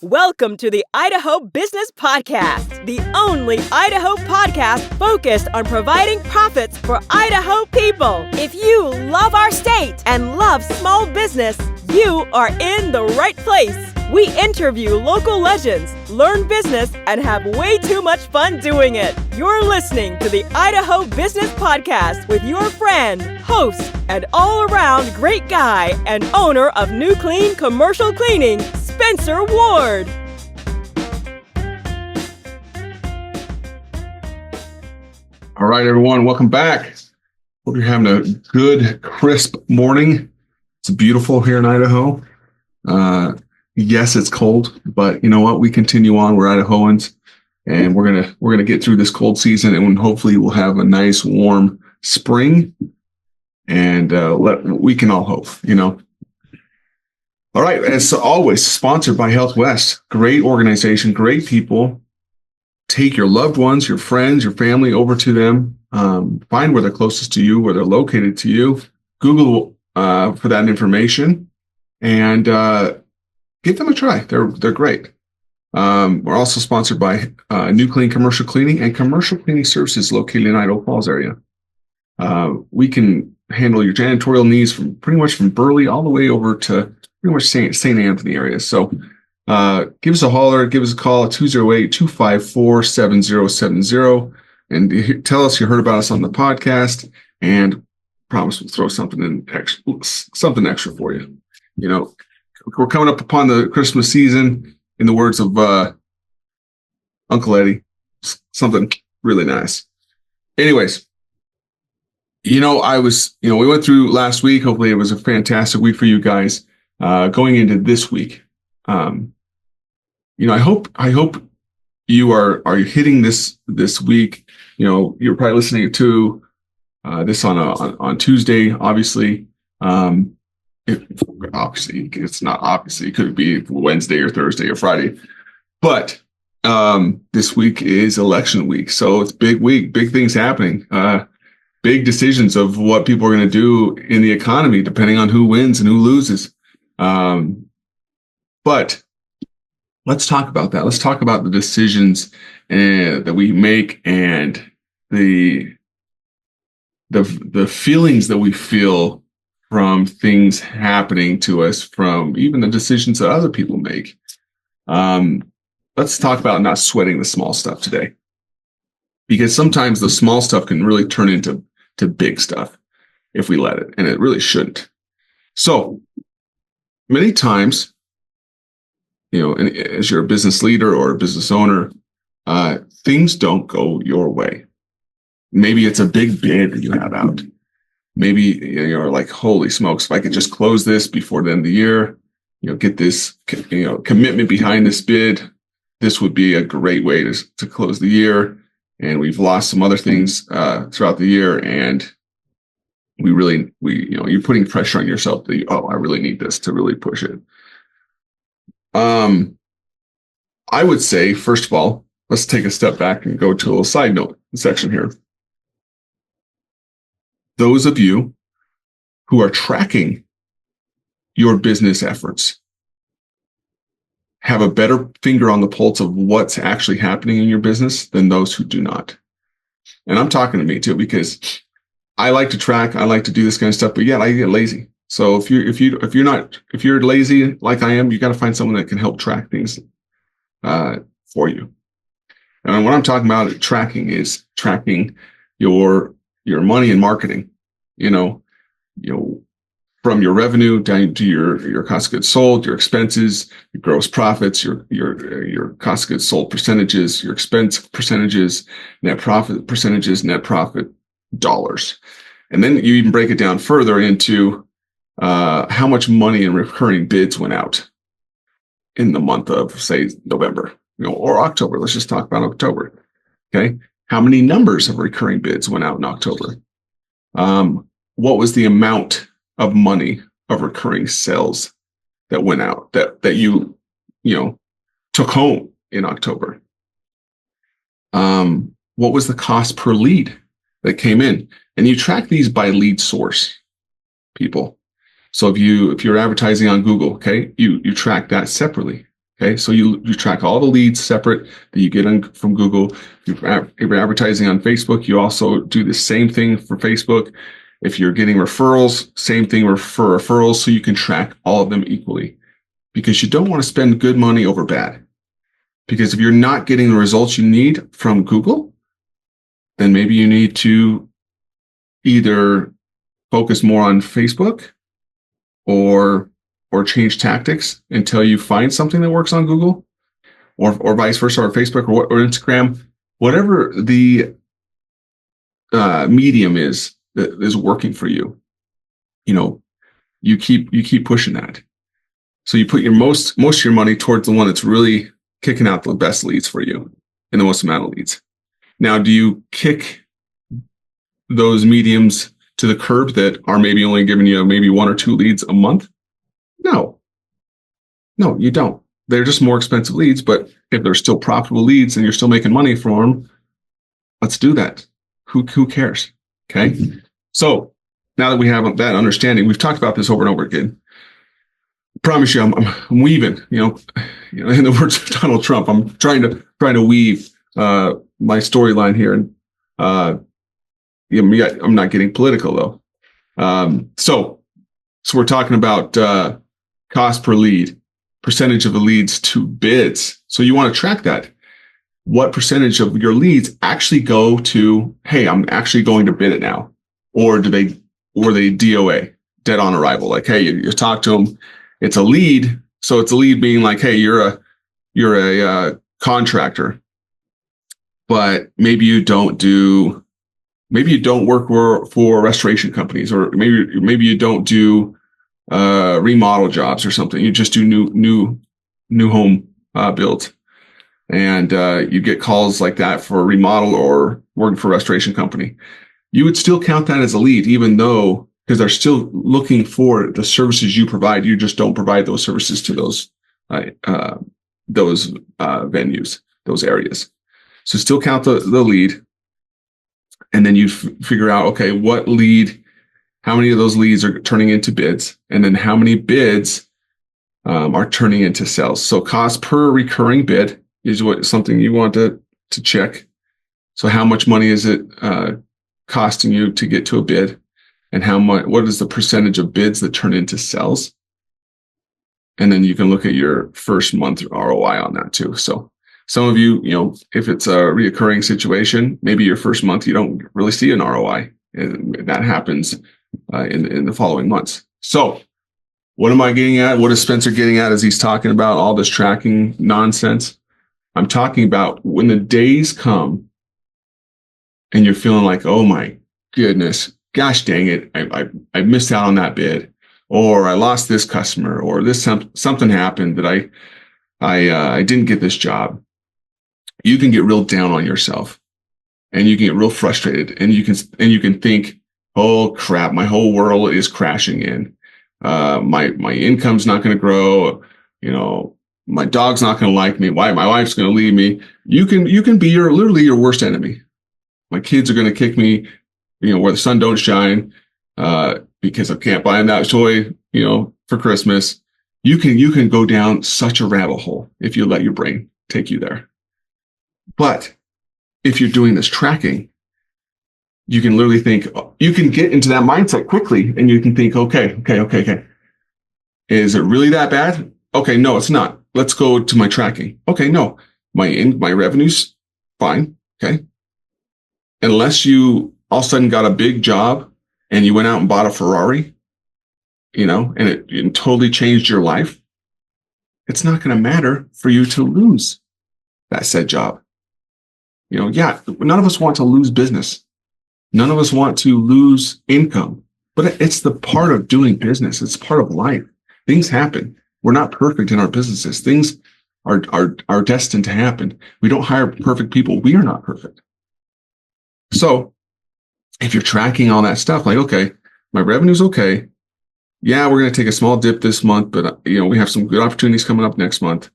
Welcome to the Idaho Business Podcast, the only Idaho podcast focused on providing profits for Idaho people. If you love our state and love small business, you are in the right place. We interview local legends, learn business, and have way too much fun doing it. You're listening to the Idaho Business Podcast with your friend, host, and all-around great guy and owner of New Clean Commercial Cleaning, Spencer Ward. All right, everyone, welcome back. Hope you're having a good, crisp morning. It's beautiful here in Idaho. Yes, it's cold, but you know what? We continue on. We're Idahoans, and we're gonna get through this cold season, and hopefully we'll have a nice, warm spring. And we can all hope, you know. All right, as always, sponsored by Health West. Great organization, great people. Take your loved ones, your friends, your family over to them. Find where they're closest to you, where they're located to you. Google for that information, and give them a try. They're great. We're also sponsored by New Clean Commercial Cleaning and Commercial Cleaning Services located in Idaho Falls area. We can handle your janitorial needs from pretty much from Burley all the way over to pretty much St. Anthony area. So give us a holler, give us a call at 208-254-7070 and tell us you heard about us on the podcast, and promise we'll throw something extra for you. You know, we're coming up upon the Christmas season. In the words of Uncle Eddie, something really nice. Anyways, we went through last week. Hopefully it was a fantastic week for you guys. Going into this week, I hope you are hitting this week. You know, you're probably listening to this on Tuesday, obviously. It's not obviously. It could be Wednesday or Thursday or Friday. But this week is election week. So it's big week, big things happening. Big decisions of what people are going to do in the economy, depending on who wins and who loses. But let's talk about that. Let's talk about the decisions that we make and the feelings that we feel from things happening to us, from even the decisions that other people make. Let's talk about not sweating the small stuff today, because sometimes the small stuff can really turn into big stuff if we let it, and it really shouldn't. So many times, and as you're a business leader or a business owner, things don't go your way. Maybe it's a big bid that you have out. Maybe you're like, holy smokes, if I could just close this before the end of the year, get this, commitment behind this bid, this would be a great way to close the year. And we've lost some other things throughout the year, and you're putting pressure on yourself that, I really need this to really push it. I would say, first of all, let's take a step back and go to a little side note section here. Those of you who are tracking your business efforts have a better finger on the pulse of what's actually happening in your business than those who do not. And I'm talking to me too, because I like to track, I like to do this kind of stuff, but yet I get lazy. So if you're lazy like I am, you got to find someone that can help track things for you. And what I'm talking about tracking is tracking your money in marketing, from your revenue down to your cost of goods sold, your expenses, your gross profits, your cost of goods sold percentages, your expense percentages, net profit percentages, net profit dollars. And then you even break it down further into how much money in recurring bids went out in the month of, say, November, or October. Let's just talk about October. Okay. How many numbers of recurring bids went out in October? What was the amount of money of recurring sales that went out that you took home in October? What was the cost per lead that came in? And you track these by lead source, people. So if you're advertising on Google, okay, you track that separately. Okay, so you track all the leads separate that you get from Google. If you're advertising on Facebook, you also do the same thing for Facebook. If you're getting referrals, same thing for referrals, so you can track all of them equally. Because you don't want to spend good money over bad. Because if you're not getting the results you need from Google, then maybe you need to either focus more on Facebook or change tactics until you find something that works on Google, or vice versa, or Facebook or Instagram, whatever the medium is that is working for you. You keep pushing that. So you put your most of your money towards the one that's really kicking out the best leads for you and the most amount of leads. Now, do you kick those mediums to the curb that are maybe only giving you maybe 1 or 2 leads a month? No, you don't. They're just more expensive leads, but if they're still profitable leads and you're still making money from them, let's do that. Who cares? Okay. So now that we have that understanding, we've talked about this over and over again. I promise you, I'm weaving, in the words of Donald Trump, I'm trying to weave my storyline here. And I'm not getting political though. So we're talking about cost per lead, percentage of the leads to bids. So you want to track that. What percentage of your leads actually go to, hey, I'm actually going to bid it now, or do they DOA, dead on arrival? Like, hey, you talk to them, it's a lead. So it's a lead being like, hey, you're a contractor, but maybe you don't work for restoration companies, or maybe you don't do remodel jobs or something. You just do new home builds, and you get calls like that for a remodel or working for a restoration company. You would still count that as a lead, even though, because they're still looking for the services you provide. You just don't provide those services to those venues, those areas. So still count the lead. And then you figure out, okay, what lead, how many of those leads are turning into bids, and then how many bids are turning into sales. So cost per recurring bid is something you want to check. So how much money is it costing you to get to a bid, and what is the percentage of bids that turn into sales? And then you can look at your first month ROI on that too. So some of you, if it's a reoccurring situation, maybe your first month, you don't really see an ROI, and that happens in the following months. So what am I getting at? What is Spencer getting at as he's talking about all this tracking nonsense? I'm talking about when the days come and you're feeling like, oh my goodness, gosh dang it, I missed out on that bid, or I lost this customer, or something happened that I didn't get this job. You can get real down on yourself, and you can get real frustrated, and you can think, oh crap, my whole world is crashing in. My income's not going to grow. My dog's not going to like me. Why? My wife's going to leave me. You can be literally your worst enemy. My kids are going to kick me, where the sun don't shine, because I can't buy them that toy, for Christmas. You can go down such a rabbit hole if you let your brain take you there. But if you're doing this tracking, you can literally think, you can get into that mindset quickly, and you can think, okay. Is it really that bad? Okay, no, it's not. Let's go to my tracking. Okay, no, my revenue's fine. Okay. Unless you all of a sudden got a big job and you went out and bought a Ferrari, and it totally changed your life, it's not going to matter for you to lose that said job. Yeah, none of us want to lose business. None of us want to lose income, but it's the part of doing business. It's part of life. Things happen. We're not perfect in our businesses. Things are destined to happen. We don't hire perfect people. We are not perfect. So if you're tracking all that stuff, like, okay, my revenue's okay. Yeah, we're going to take a small dip this month, but we have some good opportunities coming up next month.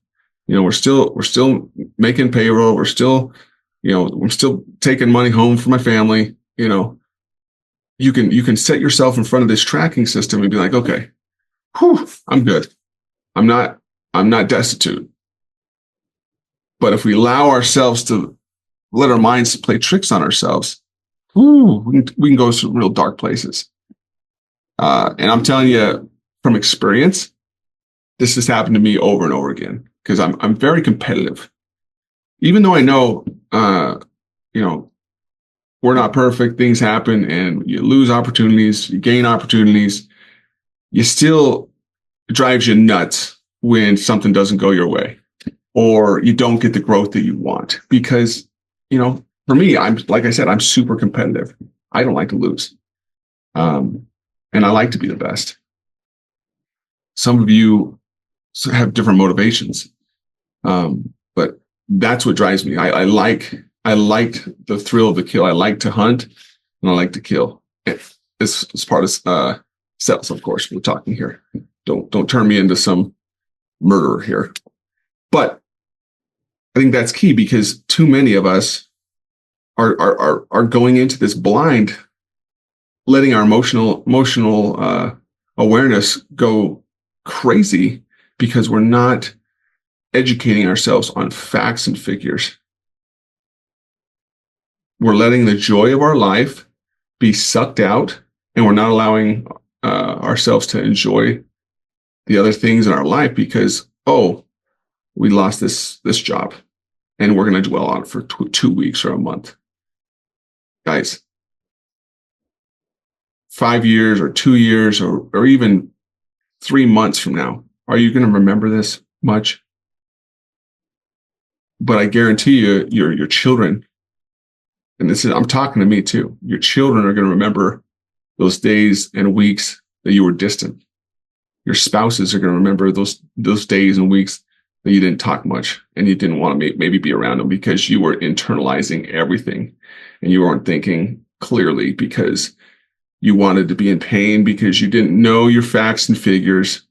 We're still making payroll. We're still, I'm still taking money home for my family. You can set yourself in front of this tracking system and be like, okay, I'm good. I'm not destitute. But if we allow ourselves to let our minds play tricks on ourselves, we can go to real dark places. And I'm telling you from experience, this has happened to me over and over again because I'm very competitive. Even though I know, we're not perfect, things happen, and you lose opportunities, you gain opportunities, it drives you nuts when something doesn't go your way or you don't get the growth that you want. Because, for me, like I said, I'm super competitive. I don't like to lose. And I like to be the best. Some of you have different motivations. But that's what drives me. I like the thrill of the kill. I like to hunt and I like to kill. As part of sales, of course, we're talking here. Don't turn me into some murderer here. But I think that's key because too many of us are going into this blind, letting our emotional awareness go crazy because we're not educating ourselves on facts and figures. We're letting the joy of our life be sucked out, and we're not allowing ourselves to enjoy the other things in our life because, we lost this job, and we're going to dwell on it for 2 weeks or a month. Guys, 5 years or 2 years or even 3 months from now, are you going to remember this much? But I guarantee you, your children, and I'm talking to me too, your children are going to remember those days and weeks that you were distant. Your spouses are going to remember those days and weeks that you didn't talk much and you didn't want to maybe be around them because you were internalizing everything and you weren't thinking clearly because you wanted to be in pain because you didn't know your facts and figures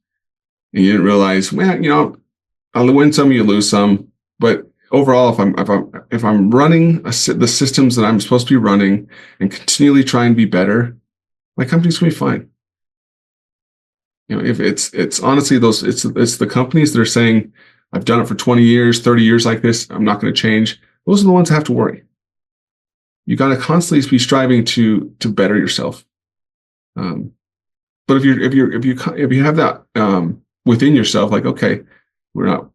and you didn't realize, I'll win some, you lose some, but overall, if I'm running the systems that I'm supposed to be running and continually trying to be better, my company's gonna be fine. If it's honestly it's the companies that are saying, I've done it for 20 years, 30 years like this, I'm not going to change. Those are the ones that have to worry. You got to constantly be striving to better yourself. But if you have that within yourself, like, okay, we're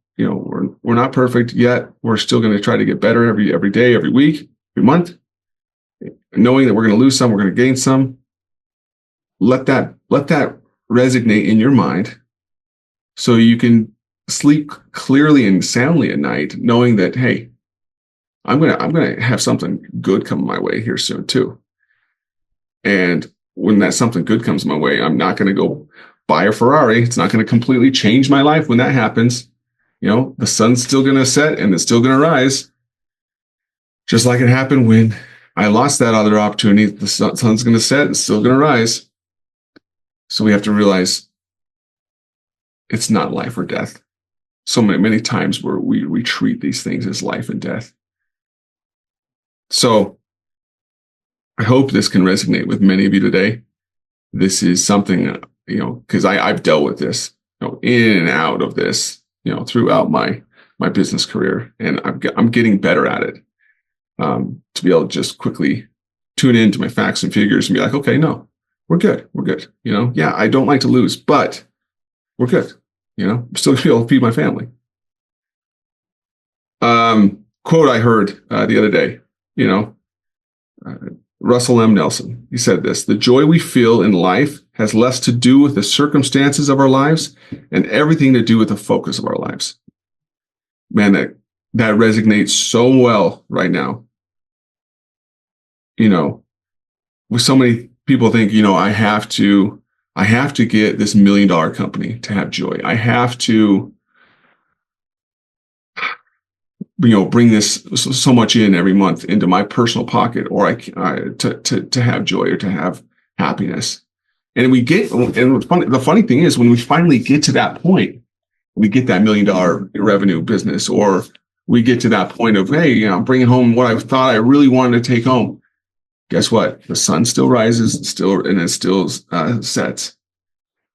not perfect yet. We're still going to try to get better every day, every week, every month, knowing that we're going to lose some, we're going to gain some. Let that resonate in your mind so you can sleep clearly and soundly at night, knowing that, hey, I'm gonna have something good come my way here soon too. And when that something good comes my way, I'm not going to go buy a Ferrari. It's not going to completely change my life when that happens. The sun's still going to set and it's still going to rise. Just like it happened when I lost that other opportunity, the sun's going to set, it's still going to rise. So we have to realize it's not life or death. So many times where we treat these things as life and death. So I hope this can resonate with many of you today. This is something, because I've dealt with this, in and out of this, throughout my business career, and I'm getting better at it. To be able to just quickly tune into my facts and figures and be like, okay, no, we're good. Yeah, I don't like to lose, but we're good. I'm still gonna be able to feed my family. Quote I heard the other day, Russell M. Nelson, he said this: the joy we feel in life has less to do with the circumstances of our lives and everything to do with the focus of our lives. Man, that resonates so well right now. With so many people think, I have to get this $1 million company to have joy. I have to, bring this so much in every month into my personal pocket, or to have joy or to have happiness. And the funny thing is, when we finally get to that point, we get that $1 million revenue business, or we get to that point of, hey, I'm bringing home what I thought I really wanted to take home. Guess what? The sun still rises, and it still sets,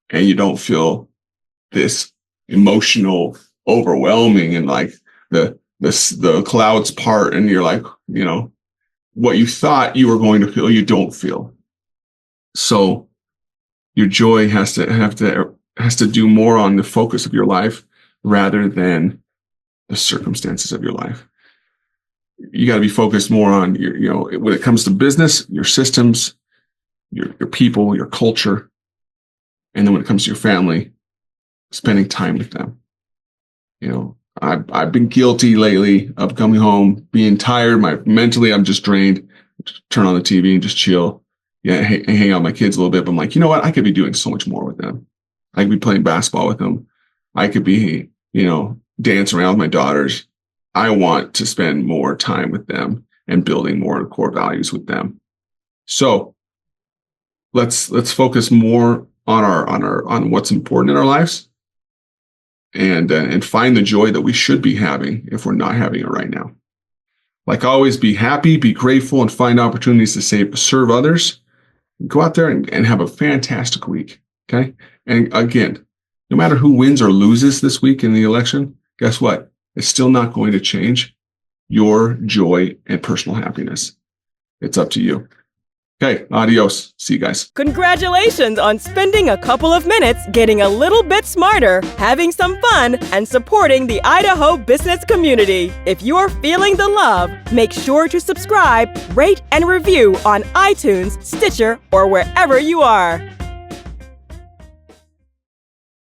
and you don't feel this emotional, overwhelming, and like the the clouds part and you're like, what you thought you were going to feel, you don't feel. So your joy has to do more on the focus of your life rather than the circumstances of your life. You got to be focused more on when it comes to business, your systems, your people, your culture. And then when it comes to your family, spending time with them. I've been guilty lately of coming home, being tired. Mentally, I'm just drained. Turn on the TV and just chill. Yeah, hang out with my kids a little bit. But I'm like, you know what? I could be doing so much more with them. I could be playing basketball with them. I could be, dancing around with my daughters. I want to spend more time with them and building more core values with them. So let's focus more on what's important in our lives and find the joy that we should be having if we're not having it right now. Like always, be happy, be grateful, and find opportunities to serve others. Go out there and have a fantastic week. Okay. And again, no matter who wins or loses this week in the election, guess what? It's still not going to change your joy and personal happiness. It's up to you. Okay, adios. See you guys. Congratulations on spending a couple of minutes getting a little bit smarter, having some fun, and supporting the Idaho business community. If you're feeling the love, make sure to subscribe, rate, and review on iTunes, Stitcher, or wherever you are.